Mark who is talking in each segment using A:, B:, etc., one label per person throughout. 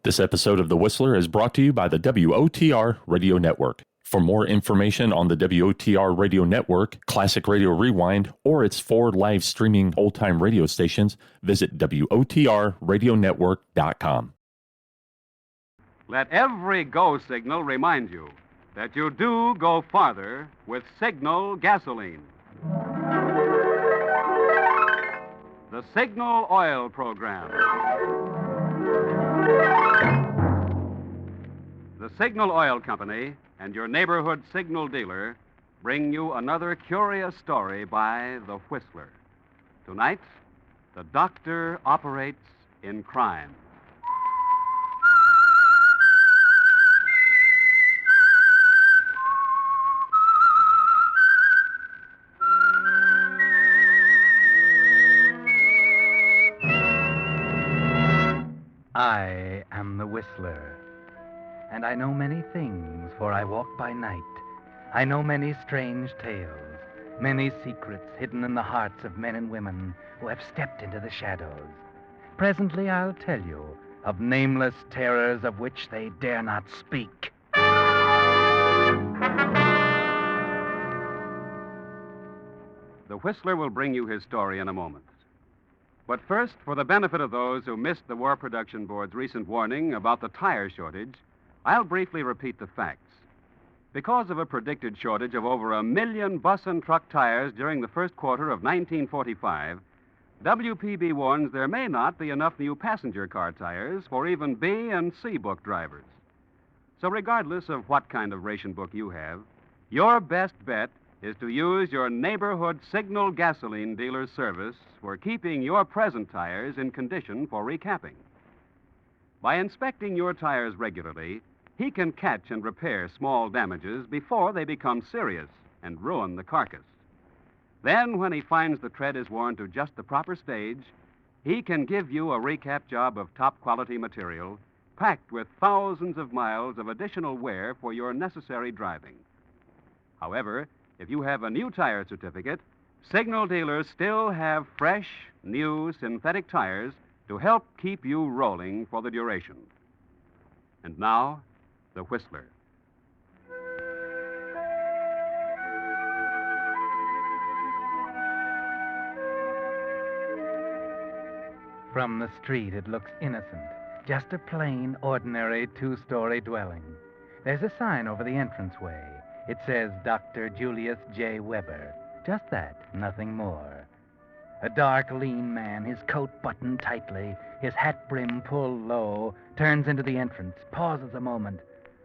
A: This episode of The Whistler is brought to you by the WOTR Radio Network. For more information on the WOTR Radio Network, Classic Radio Rewind, or its 4 live streaming old-time radio stations, visit WOTRradionetwork.com.
B: Let every go signal remind you that you do go farther with Signal gasoline. The Signal Oil Program. The Signal Oil Company and your neighborhood signal dealer bring you another curious story by the Whistler. Tonight, the doctor operates in crime.
C: I am the Whistler, and I know many things, for I walk by night. I know many strange tales, many secrets hidden in the hearts of men and women who have stepped into the shadows. Presently I'll tell you of nameless terrors of which they dare not speak.
B: The Whistler will bring you his story in a moment. But first, for the benefit of those who missed the War Production Board's recent warning about the tire shortage, I'll briefly repeat the facts. Because of a predicted shortage of over 1 million bus and truck tires during the first quarter of 1945, WPB warns there may not be enough new passenger car tires for even B and C book drivers. So regardless of what kind of ration book you have, your best bet is to use your neighborhood Signal gasoline dealer's service for keeping your present tires in condition for recapping. By inspecting your tires regularly, he can catch and repair small damages before they become serious and ruin the carcass. Then, when he finds the tread is worn to just the proper stage, he can give you a recap job of top-quality material packed with thousands of miles of additional wear for your necessary driving. However, if you have a new tire certificate, Signal dealers still have fresh, new synthetic tires to help keep you rolling for the duration. And now, the Whistler.
C: From the street, it looks innocent. Just a plain, ordinary 2-story dwelling. There's a sign over the entranceway. It says Dr. Julius J. Weber. Just that, nothing more. A dark, lean man, his coat buttoned tightly, his hat brim pulled low, turns into the entrance, pauses a moment,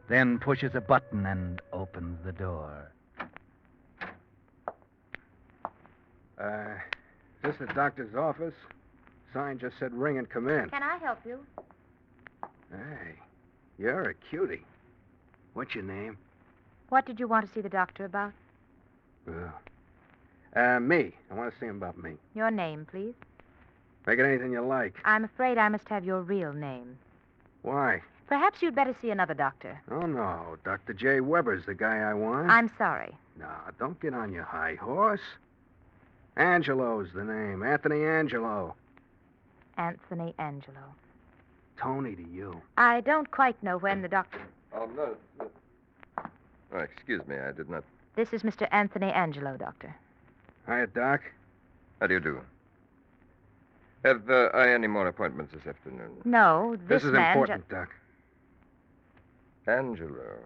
C: then pushes a button and opens the door.
D: Is this the doctor's office? Sign just said ring and come in.
E: Can I help you?
D: Hey, you're a cutie. What's your name?
E: What did you want to see the doctor about?
D: Me. I want to see him about me.
E: Your name, please.
D: Make it anything you like.
E: I'm afraid I must have your real name.
D: Why?
E: Perhaps you'd better see another doctor.
D: Oh, no. Dr. J. Weber's the guy I want.
E: I'm sorry.
D: No, don't get on your high horse. Angelo's the name. Anthony Angelo.
E: Anthony Angelo.
D: Tony to you.
E: I don't quite know when the doctor...
F: Oh, no. Oh, excuse me, I did not...
E: This is Mr. Anthony Angelo, Doctor.
D: Hiya, Doc.
F: How do you do? Have I any more appointments this afternoon?
E: No,
D: This is
E: man
D: important, Doc.
F: Angelo.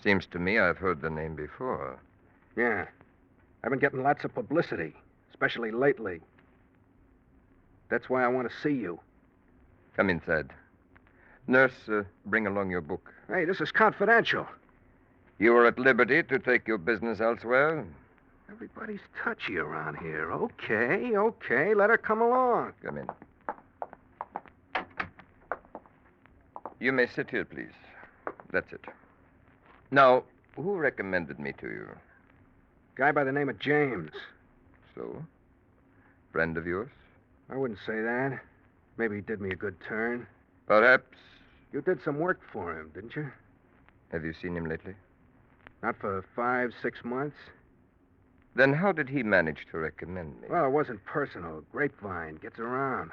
F: Seems to me I've heard the name before.
D: Yeah. I've been getting lots of publicity, especially lately. That's why I want to see you.
F: Come inside. Nurse, bring along your book.
D: Hey, this is confidential.
F: You are at liberty to take your business elsewhere.
D: Everybody's touchy around here. Okay. Let her come along.
F: Come in. You may sit here, please. That's it. Now, who recommended me to you?
D: Guy by the name of James.
F: So? Friend of yours?
D: I wouldn't say that. Maybe he did me a good turn.
F: Perhaps.
D: You did some work for him, didn't you?
F: Have you seen him lately?
D: Not for 5, 6 months.
F: Then how did he manage to recommend me?
D: Well, it wasn't personal. Grapevine gets around.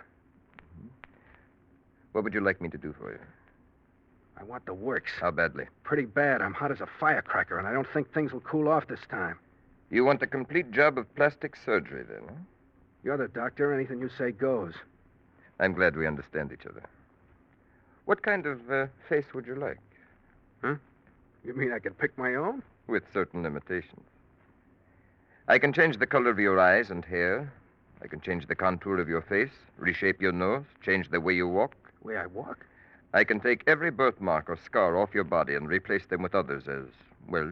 F: What would you like me to do for you?
D: I want the works.
F: How badly?
D: Pretty bad. I'm hot as a firecracker, and I don't think things will cool off this time.
F: You want a complete job of plastic surgery, then, huh?
D: You're the doctor. Anything you say goes.
F: I'm glad we understand each other. What kind of face would you like?
D: Huh? You mean I can pick my own?
F: With certain limitations. I can change the color of your eyes and hair. I can change the contour of your face, reshape your nose, change the way you walk.
D: Way I walk?
F: I can take every birthmark or scar off your body and replace them with others as, well,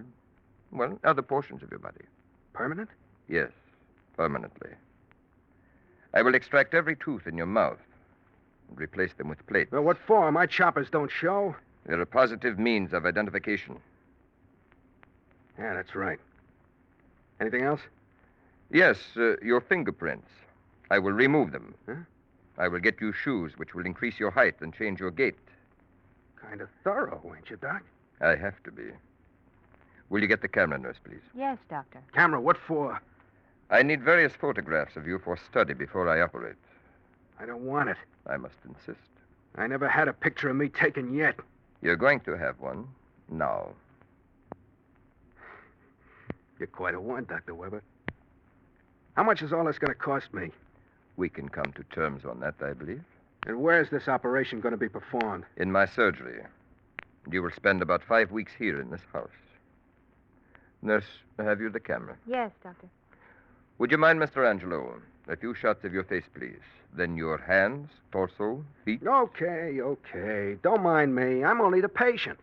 F: other portions of your body.
D: Permanent?
F: Yes, permanently. I will extract every tooth in your mouth and replace them with plates.
D: Well, what for? My choppers don't show.
F: They're a positive means of identification.
D: Yeah, that's right. Anything else?
F: Yes, your fingerprints. I will remove them.
D: Huh?
F: I will get you shoes which will increase your height and change your gait.
D: Kind of thorough, ain't you, Doc?
F: I have to be. Will you get the camera, nurse, please?
E: Yes, Doctor.
D: Camera, what for?
F: I need various photographs of you for study before I operate.
D: I don't want it.
F: I must insist.
D: I never had a picture of me taken yet.
F: You're going to have one now.
D: You're quite a one, Dr. Weber. How much is all this going to cost me?
F: We can come to terms on that, I believe.
D: And where's this operation going to be performed?
F: In my surgery. You will spend about 5 weeks here in this house. Nurse, have you the camera?
E: Yes, Doctor.
F: Would you mind, Mr. Angelo? A few shots of your face, please. Then your hands, torso, feet.
D: Okay. Don't mind me. I'm only the patient.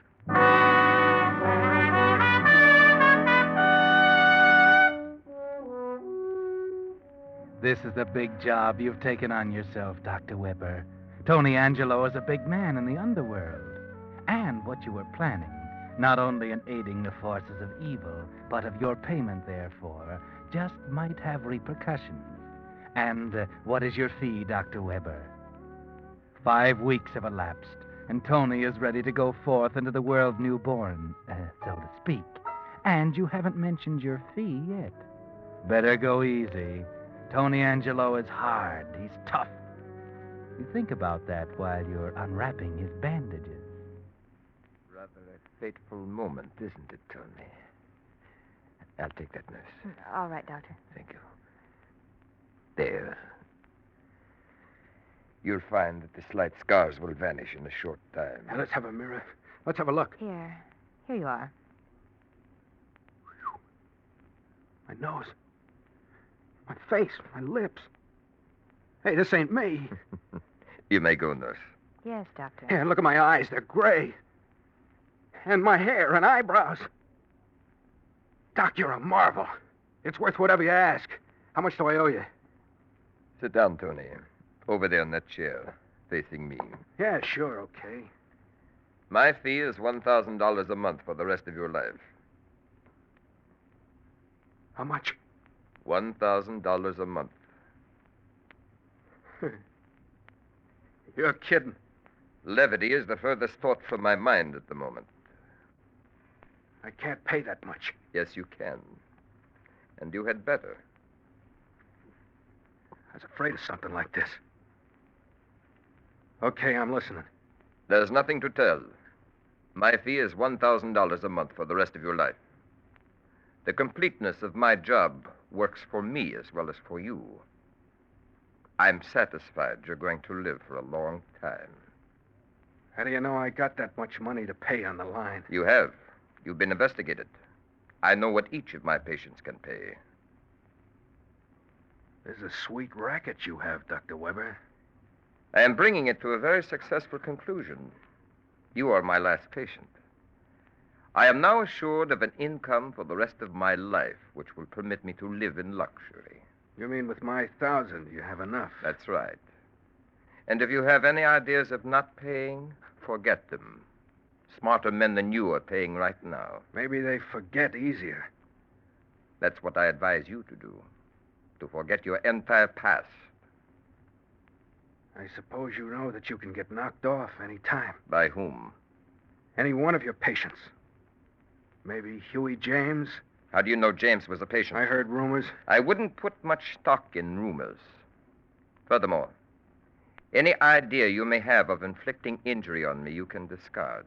C: This is a big job you've taken on yourself, Dr. Weber. Tony Angelo is a big man in the underworld. And what you were planning, not only in aiding the forces of evil, but of your payment, therefore, just might have repercussions. And what is your fee, Dr. Weber? 5 weeks have elapsed, and Tony is ready to go forth into the world newborn, so to speak. And you haven't mentioned your fee yet. Better go easy. Tony Angelo is hard. He's tough. You think about that while you're unwrapping his bandages.
F: Rather a fateful moment, isn't it, Tony? I'll take that, nurse.
E: All right, Doctor.
F: Thank you. There. You'll find that the slight scars will vanish in a short time.
D: Now, let's have a mirror. Let's have a look.
E: Here you are.
D: My nose. My face. My lips. Hey, this ain't me.
F: You may go, nurse.
E: Yes, Doctor.
D: Yeah, look at my eyes. They're gray. And my hair and eyebrows. Doc, you're a marvel. It's worth whatever you ask. How much do I owe you?
F: Sit down, Tony. Over there in that chair, facing me.
D: Yeah, sure, okay.
F: My fee is $1,000 a month for the rest of your life.
D: How much?
F: $1,000 a month.
D: You're kidding.
F: Levity is the furthest thought from my mind at the moment.
D: I can't pay that much.
F: Yes, you can. And you had better.
D: I was afraid of something like this. Okay, I'm listening.
F: There's nothing to tell. My fee is $1,000 a month for the rest of your life. The completeness of my job works for me as well as for you. I'm satisfied you're going to live for a long time.
D: How do you know I got that much money to pay on the line?
F: You have. You've been investigated. I know what each of my patients can pay.
D: There's a sweet racket you have, Dr. Weber.
F: I am bringing it to a very successful conclusion. You are my last patient. I am now assured of an income for the rest of my life, which will permit me to live in luxury.
D: You mean with my 1,000, you have enough?
F: That's right. And if you have any ideas of not paying, forget them. Smarter men than you are paying right now.
D: Maybe they forget easier.
F: That's what I advise you to do. To forget your entire past.
D: I suppose you know that you can get knocked off any time.
F: By whom?
D: Any one of your patients. Maybe Huey James.
F: How do you know James was a patient?
D: I heard rumors.
F: I wouldn't put much stock in rumors. Furthermore, Any idea you may have of inflicting injury on me, you can discard.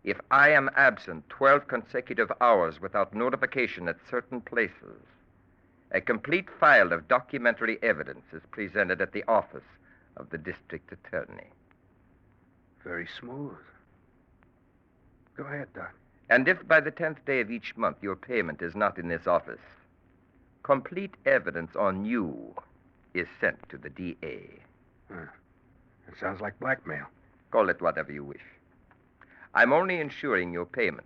F: If I am absent 12 consecutive hours without notification at certain places, a complete file of documentary evidence is presented at the office of the district attorney.
D: Very smooth. Go ahead, Doc.
F: And if by the 10th day of each month your payment is not in this office, complete evidence on you is sent to the DA.
D: That sounds like blackmail.
F: Call it whatever you wish. I'm only ensuring your payment.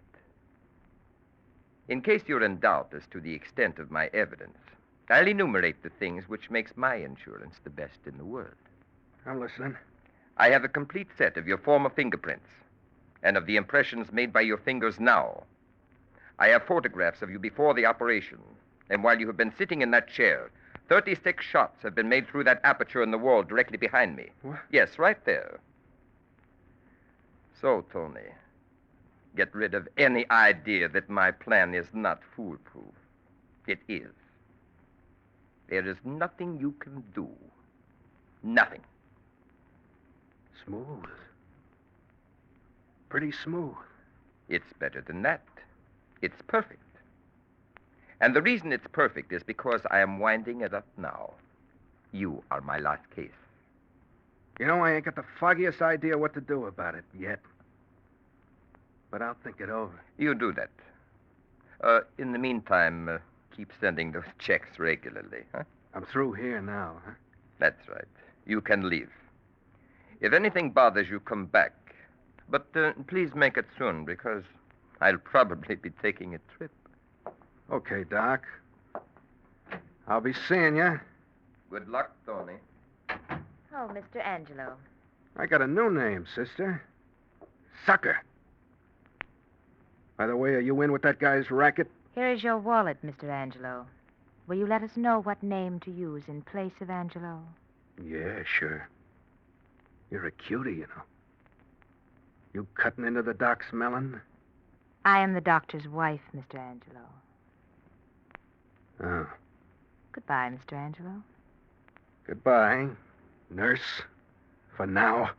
F: In case you're in doubt as to the extent of my evidence, I'll enumerate the things which makes my insurance the best in the world.
D: I'm listening.
F: I have a complete set of your former fingerprints and of the impressions made by your fingers now. I have photographs of you before the operation, and while you have been sitting in that chair, 36 shots have been made through that aperture in the wall directly behind me.
D: What?
F: Yes, right there. So, Tony, get rid of any idea that my plan is not foolproof. It is. There is nothing you can do. Nothing.
D: Smooth. Pretty smooth.
F: It's better than that. It's perfect. And the reason it's perfect is because I am winding it up now. You are my last case.
D: You know, I ain't got the foggiest idea what to do about it yet. But I'll think it over.
F: You do that. In the meantime, keep sending those checks regularly, huh?
D: I'm through here now, huh?
F: That's right. You can leave. If anything bothers you, come back. But please make it soon, because I'll probably be taking a trip.
D: Okay, Doc. I'll be seeing you.
F: Good luck, Tony.
E: Oh, Mr. Angelo.
D: I got a new name, sister. Sucker. By the way, are you in with that guy's racket?
E: Here is your wallet, Mr. Angelo. Will you let us know what name to use in place of Angelo?
D: Yeah, sure. You're a cutie, you know. You cutting into the doc's melon?
E: I am the doctor's wife, Mr. Angelo.
D: Oh.
E: Goodbye, Mr. Angelo.
D: Goodbye, nurse. For now.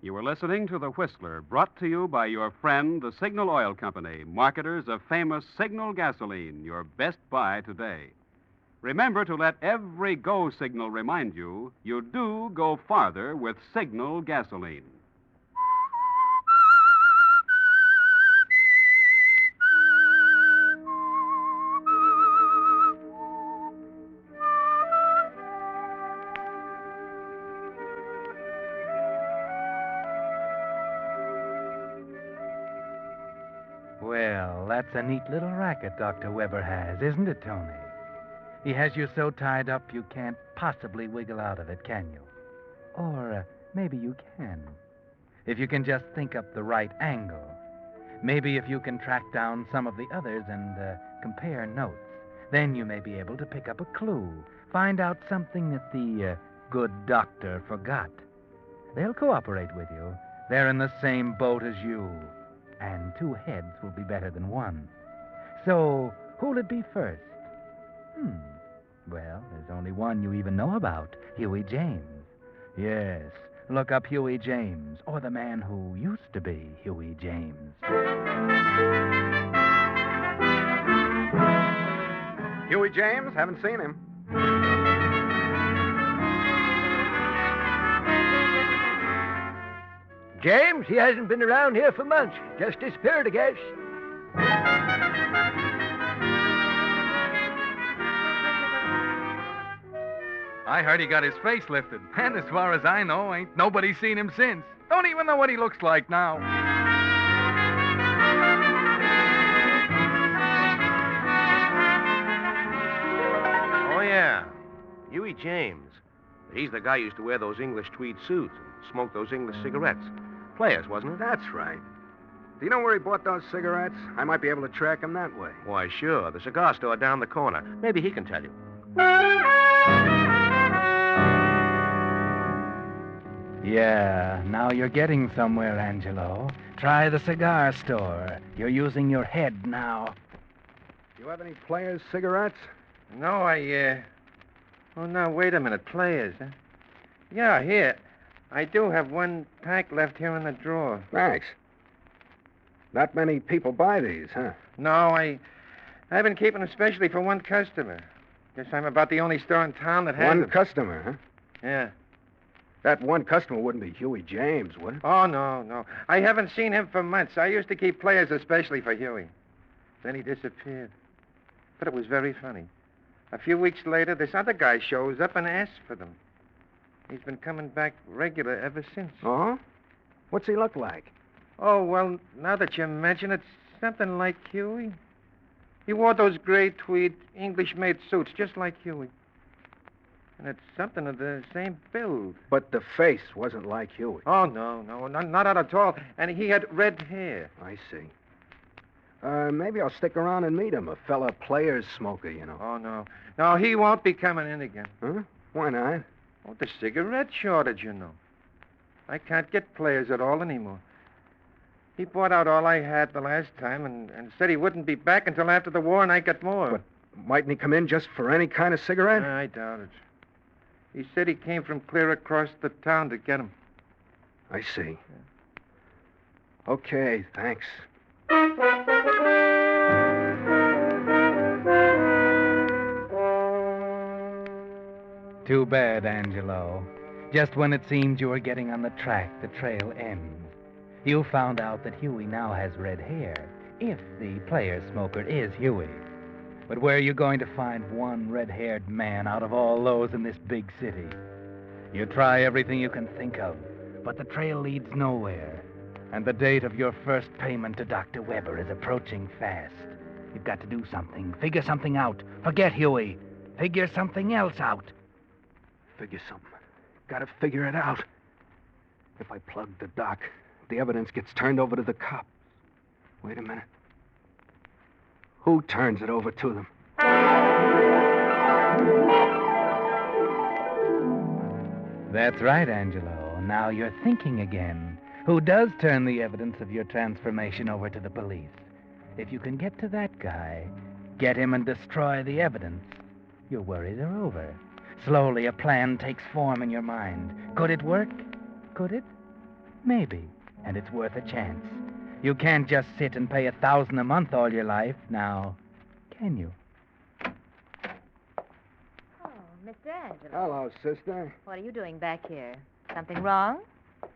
B: You were listening to The Whistler, brought to you by your friend, the Signal Oil Company, marketers of famous Signal gasoline, your best buy today. Remember to let every go signal remind you do go farther with Signal gasoline.
C: Well, that's a neat little racket Dr. Weber has, isn't it, Tony? He has you so tied up you can't possibly wiggle out of it, can you? Or maybe you can. If you can just think up the right angle. Maybe if you can track down some of the others and compare notes, then you may be able to pick up a clue, find out something that the good doctor forgot. They'll cooperate with you. They're in the same boat as you. And 2 heads will be better than 1. So, who'll it be first? Well, there's only one you even know about, Huey James. Yes, look up Huey James, or the man who used to be Huey James.
D: Huey James? Haven't seen him.
G: James, he hasn't been around here for months. Just disappeared, I guess.
C: I heard he got his face lifted, and as far as I know, ain't nobody seen him since. Don't even know what he looks like now.
H: Oh, yeah. Huey James. He's the guy who used to wear those English tweed suits and smoke those English cigarettes. Players, wasn't it?
D: That's right. Do you know where he bought those cigarettes? I might be able to track him that way.
H: Why, sure. The cigar store down the corner. Maybe he can tell you.
C: Yeah, now you're getting somewhere, Angelo. Try the cigar store. You're using your head now.
D: You have any Players cigarettes?
H: No, Oh, no, wait a minute. Players, huh? Yeah, here. I do have one pack left here in the drawer.
D: Thanks. Not many people buy these, huh?
H: No, I've been keeping them specially for one customer. Guess I'm about the only store in town that has
D: One
H: them.
D: customer, huh?
H: Yeah.
D: That one customer wouldn't be Huey James, would it?
H: Oh, no. I haven't seen him for months. I used to keep Players especially for Huey. Then he disappeared. But it was very funny. A few weeks later, this other guy shows up and asks for them. He's been coming back regular ever since.
D: Oh? What's he look like?
H: Oh, well, now that you mention it, something like Huey. He wore those gray tweed English-made suits, just like Huey. And it's something of the same build.
D: But the face wasn't like Huey.
H: Oh, no, not at all. And he had red hair.
D: I see. Maybe I'll stick around and meet him, a fella Players smoker, you know.
H: Oh, no. No, he won't be coming in again.
D: Huh? Why not?
H: Oh, the cigarette shortage, you know. I can't get Players at all anymore. He bought out all I had the last time and said he wouldn't be back until after the war and I got more.
D: But mightn't he come in just for any kind of cigarette?
H: I doubt it. He said he came from clear across the town to get 'em.
D: I see. Okay, thanks.
C: Too bad, Angelo. Just when it seemed you were getting on the track, the trail ends. You found out that Huey now has red hair, if the player smoker is Huey. But where are you going to find one red-haired man out of all those in this big city? You try everything you can think of, but the trail leads nowhere. And the date of your first payment to Dr. Weber is approaching fast. You've got to do something, figure something out. Forget Huey. Figure something else out.
D: Figure something. Gotta figure it out. If I plug the doc, the evidence gets turned over to the cops. Wait a minute. Who turns it over to them?
C: That's right, Angelo. Now you're thinking again. Who does turn the evidence of your transformation over to the police? If you can get to that guy, get him and destroy the evidence, your worries are over. Slowly, a plan takes form in your mind. Could it work? Could it? Maybe. And it's worth a chance. You can't just sit and pay $1,000 a month all your life, now, can you?
E: Oh, Mr. Angelo.
D: Hello, sister.
E: What are you doing back here? Something wrong?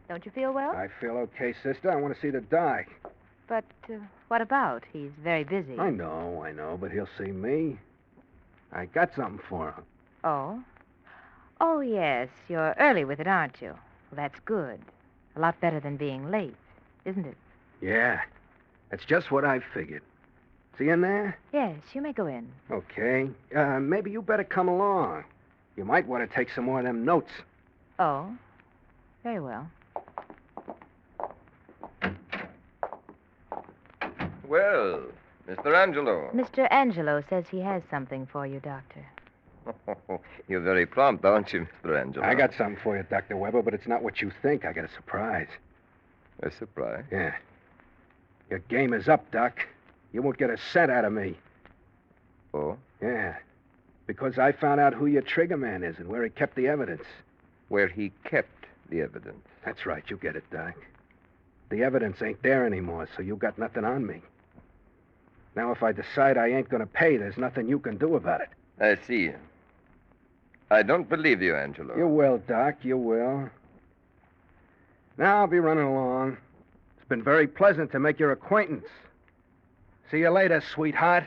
E: Don't you feel well?
D: I feel okay, sister. I want to see the doc.
E: But what about? He's very busy.
D: I know, but he'll see me. I got something for him.
E: Oh? Oh, yes. You're early with it, aren't you? Well, that's good. A lot better than being late, isn't it?
D: Yeah, that's just what I figured. Is he in there?
E: Yes, you may go in.
D: Okay. Maybe you better come along. You might want to take some more of them notes.
E: Oh? Very well.
F: Well, Mr. Angelo.
E: Mr. Angelo says he has something for you, Doctor.
F: You're very prompt, aren't you, Mr. Angelo?
D: I got something for you, Dr. Weber, but it's not what you think. I got a surprise.
F: A surprise?
D: Yeah. Your game is up, Doc. You won't get a cent out of me.
F: Oh?
D: Yeah. Because I found out who your trigger man is and where he kept the evidence.
F: Where he kept the evidence.
D: That's right. You get it, Doc. The evidence ain't there anymore, so you got nothing on me. Now, if I decide I ain't going to pay, there's nothing you can do about it.
F: I see. I don't believe you, Angelo.
D: You will, Doc. You will. Now I'll be running along. It's been very pleasant to make your acquaintance. See you later, sweetheart.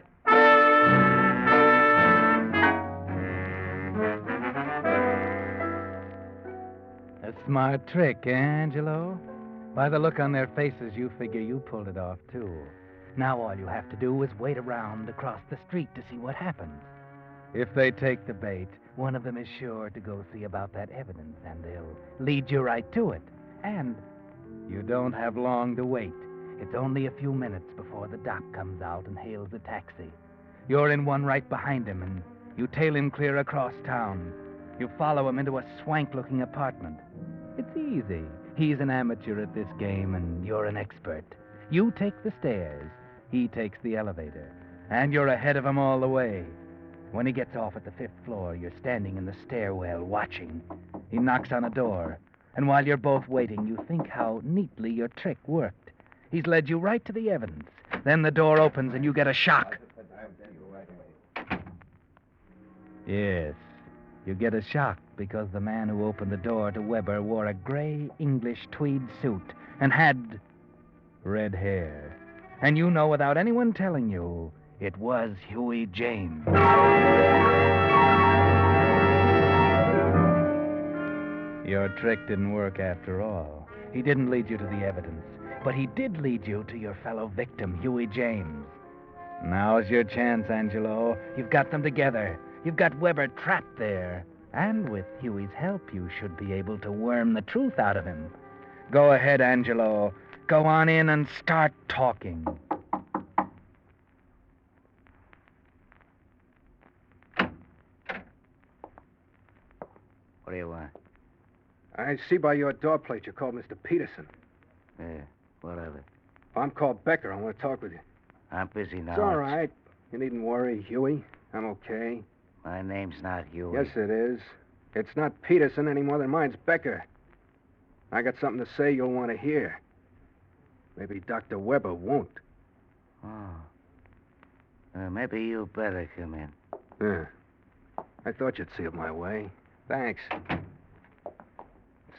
C: A smart trick, eh, Angelo? By the look on their faces, you figure you pulled it off, too. Now all you have to do is wait around across the street to see what happens. If they take the bait, one of them is sure to go see about that evidence, and they'll lead you right to it. And you don't have long to wait. It's only a few minutes before the doc comes out and hails a taxi. You're in one right behind him, and you tail him clear across town. You follow him into a swank-looking apartment. It's easy. He's an amateur at this game, and you're an expert. You take the stairs. He takes the elevator. And you're ahead of him all the way. When he gets off at the 5th floor, you're standing in the stairwell watching. He knocks on a door, and while you're both waiting, you think how neatly your trick worked. He's led you right to the evidence. Then the door opens and you get a shock. Yes, you get a shock because the man who opened the door to Weber wore a gray English tweed suit and had red hair. And you know without anyone telling you, it was Huey James. Your trick didn't work after all. He didn't lead you to the evidence, but he did lead you to your fellow victim, Huey James. Now's your chance, Angelo. You've got them together. You've got Weber trapped there. And with Huey's help, you should be able to worm the truth out of him. Go ahead, Angelo. Go on in and start talking.
I: What do you want?
D: I see by your door plate you called Mr. Peterson.
I: Yeah, what of it?
D: I'm called Becker. I want to talk with you.
I: I'm busy now.
D: It's all right. You needn't worry, Huey. I'm okay.
I: My name's not Huey.
D: Yes, it is. It's not Peterson any more than mine's Becker. I got something to say you'll want to hear. Maybe Dr. Weber won't.
I: Oh. Maybe you better come in.
D: Yeah. I thought you'd see it my way. Thanks.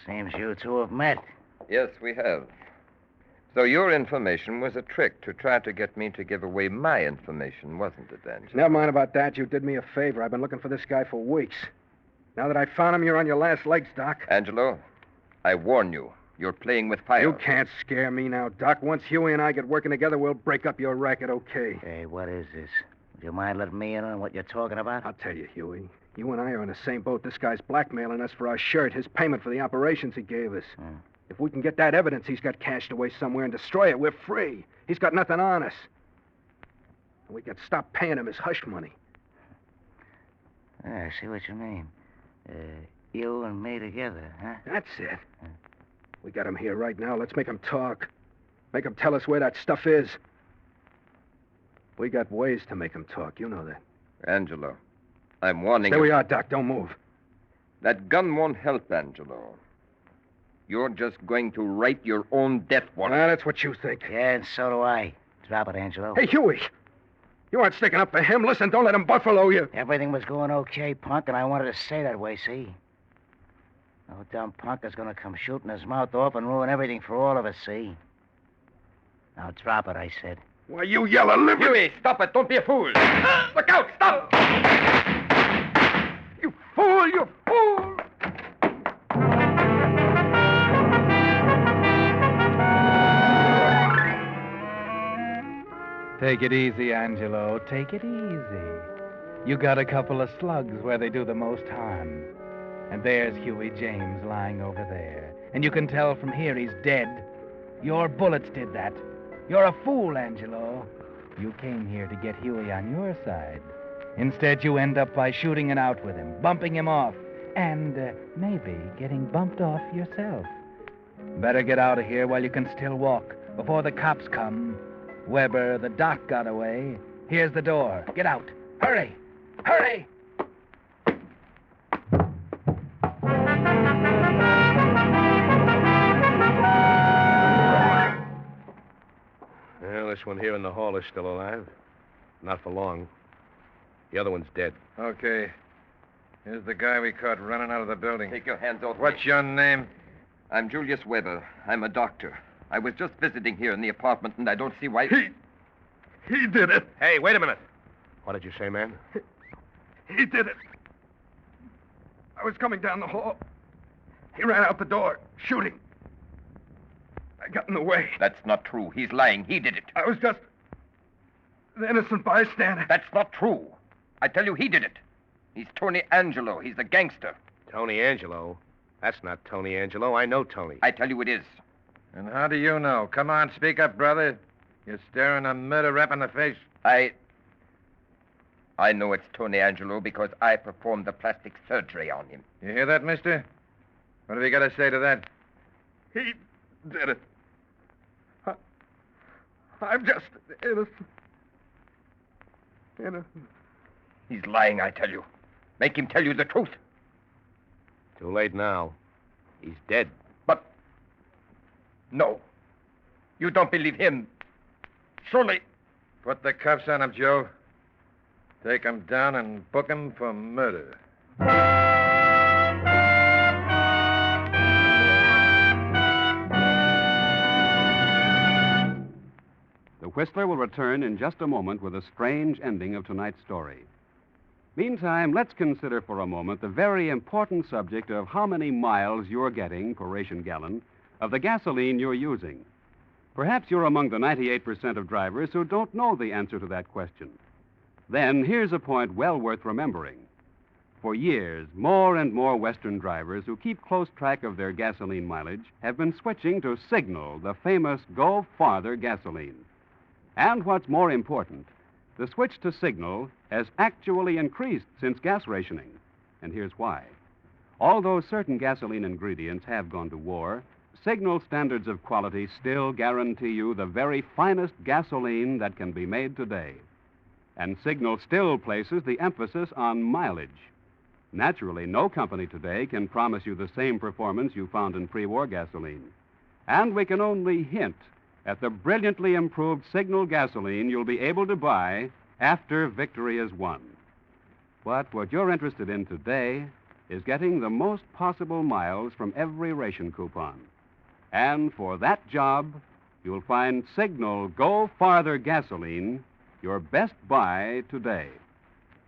I: Seems you two have met.
F: Yes, we have. So your information was a trick to try to get me to give away my information, wasn't it, Angelo?
D: Never mind about that. You did me a favor. I've been looking for this guy for weeks. Now that I found him, you're on your last legs, Doc.
F: Angelo, I warn you. You're playing with fire.
D: You can't scare me now, Doc. Once Huey and I get working together, we'll break up your racket, okay?
I: Hey, what is this? Would you mind letting me in on what you're talking about?
D: I'll tell you, Huey. You and I are in the same boat. This guy's blackmailing us for our shirt, his payment for the operations he gave us. If we can get that evidence he's got cached away somewhere and destroy it, we're free. He's got nothing on us. And we can stop paying him his hush money.
I: I see what you mean. You and me together, huh?
D: That's it. We got him here right now. Let's make him talk. Make him tell us where that stuff is. We got ways to make him talk. You know that.
F: Angelo, I'm warning
D: There
F: you.
D: we are, Doc. Don't move.
F: That gun won't help, Angelo. You're just going to write your own death warrant.
D: Well, that's what you think.
I: Yeah, and so do I. Drop it, Angelo.
D: Hey, Huey. You aren't sticking up for him. Listen, don't let him buffalo you.
I: Everything was going okay, punk, and I wanted to stay that way, see? No dumb punk is going to come shooting his mouth off and ruin everything for all of us, see? Now drop it, I said.
D: Why, you yellow liver...
F: Huey, stop it. Don't be a fool. Look out. Stop.
D: You fool, you fool.
C: Take it easy, Angelo. Take it easy. You got a couple of slugs where they do the most harm. And there's Huey James lying over there. And you can tell from here he's dead. Your bullets did that. You're a fool, Angelo. You came here to get Huey on your side. Instead, you end up by shooting it out with him, bumping him off, and maybe getting bumped off yourself. Better get out of here while you can still walk, before the cops come. Weber, the doc got away. Here's the door. Get out. Hurry! Hurry!
J: Well, this one here in the hall is still alive. Not for long. The other one's dead.
H: Okay. Here's the guy we caught running out of the building.
F: Take your hands off
H: What's
F: me.
H: your name?
F: I'm Julius Weber. I'm a doctor. I was just visiting here in the apartment, and I don't see why...
J: He did it. Hey, wait a minute. What did you say, man?
D: He did it. I was coming down the hall. He ran out the door, shooting. I got in the way.
F: That's not true. He's lying. He did it.
D: I was just an innocent bystander.
F: That's not true. I tell you, he did it. He's Tony Angelo. He's the gangster.
J: Tony Angelo? That's not Tony Angelo. I know Tony.
F: I tell you it is.
H: And how do you know? Come on, speak up, brother. You're staring a murder rap in the face.
F: I know it's Tony Angelo because I performed the plastic surgery on him.
H: You hear that, mister? What have you got to say to that?
D: He did it. I'm just innocent.
F: He's lying, I tell you. Make him tell you the truth.
J: Too late now. He's dead.
F: But... No. You don't believe him. Surely...
H: Put the cuffs on him, Joe. Take him down and book him for murder.
B: The Whistler will return in just a moment with a strange ending of tonight's story. Meantime, let's consider for a moment the very important subject of how many miles you're getting per ration gallon of the gasoline you're using. Perhaps you're among the 98% of drivers who don't know the answer to that question. Then here's a point well worth remembering. For years, more and more Western drivers who keep close track of their gasoline mileage have been switching to Signal, the famous Go Farther gasoline. And what's more important, the switch to Signal has actually increased since gas rationing. And here's why. Although certain gasoline ingredients have gone to war, Signal standards of quality still guarantee you the very finest gasoline that can be made today. And Signal still places the emphasis on mileage. Naturally, no company today can promise you the same performance you found in pre-war gasoline. And we can only hint at the brilliantly improved Signal gasoline you'll be able to buy after victory is won. But what you're interested in today is getting the most possible miles from every ration coupon. And for that job, you'll find Signal Go Farther gasoline your best buy today.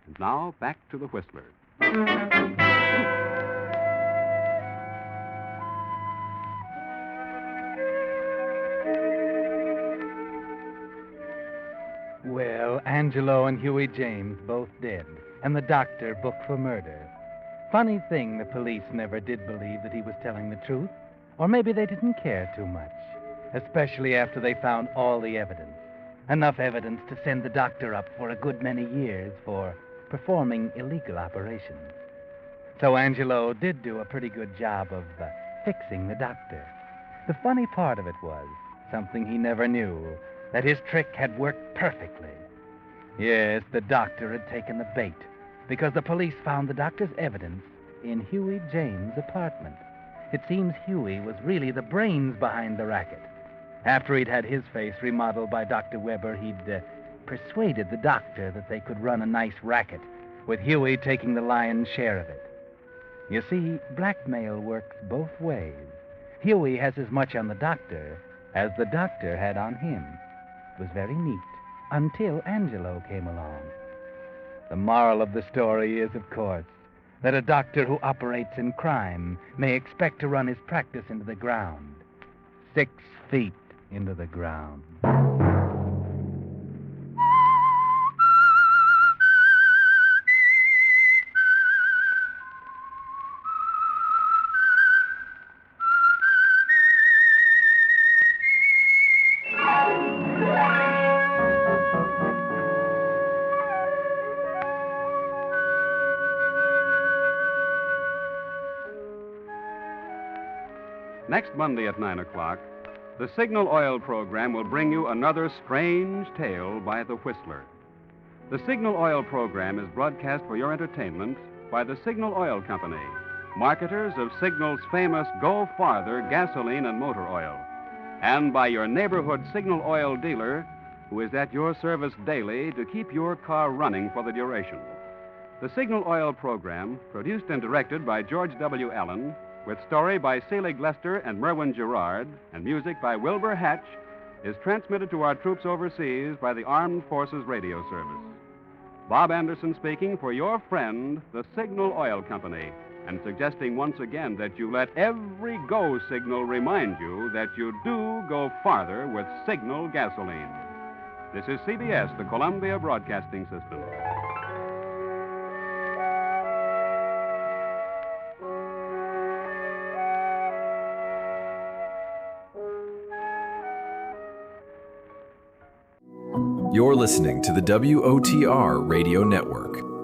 B: And now, back to the Whistler.
C: Well, Angelo and Huey James both dead, and the doctor booked for murder. Funny thing, the police never did believe that he was telling the truth. Or maybe they didn't care too much, especially after they found all the evidence. Enough evidence to send the doctor up for a good many years for performing illegal operations. So Angelo did do a pretty good job of fixing the doctor. The funny part of it was, something he never knew, that his trick had worked perfectly. Yes, the doctor had taken the bait, because the police found the doctor's evidence in Huey James' apartment. It seems Huey was really the brains behind the racket. After he'd had his face remodeled by Dr. Weber, he'd persuaded the doctor that they could run a nice racket, with Huey taking the lion's share of it. You see, blackmail works both ways. Huey has as much on the doctor as the doctor had on him. It was very neat, until Angelo came along. The moral of the story is, of course, that a doctor who operates in crime may expect to run his practice into the ground. 6 feet into the ground.
B: Next Monday at 9 o'clock, the Signal Oil program will bring you another strange tale by the Whistler. The Signal Oil program is broadcast for your entertainment by the Signal Oil Company, marketers of Signal's famous Go Farther gasoline and motor oil, and by your neighborhood Signal Oil dealer, who is at your service daily to keep your car running for the duration. The Signal Oil program, produced and directed by George W. Allen, with story by Selig Lester and Merwin Gerard, and music by Wilbur Hatch, is transmitted to our troops overseas by the Armed Forces Radio Service. Bob Anderson speaking for your friend, the Signal Oil Company, and suggesting once again that you let every go signal remind you that you do go farther with Signal gasoline. This is CBS, the Columbia Broadcasting System.
K: You're listening to the WOTR Radio Network.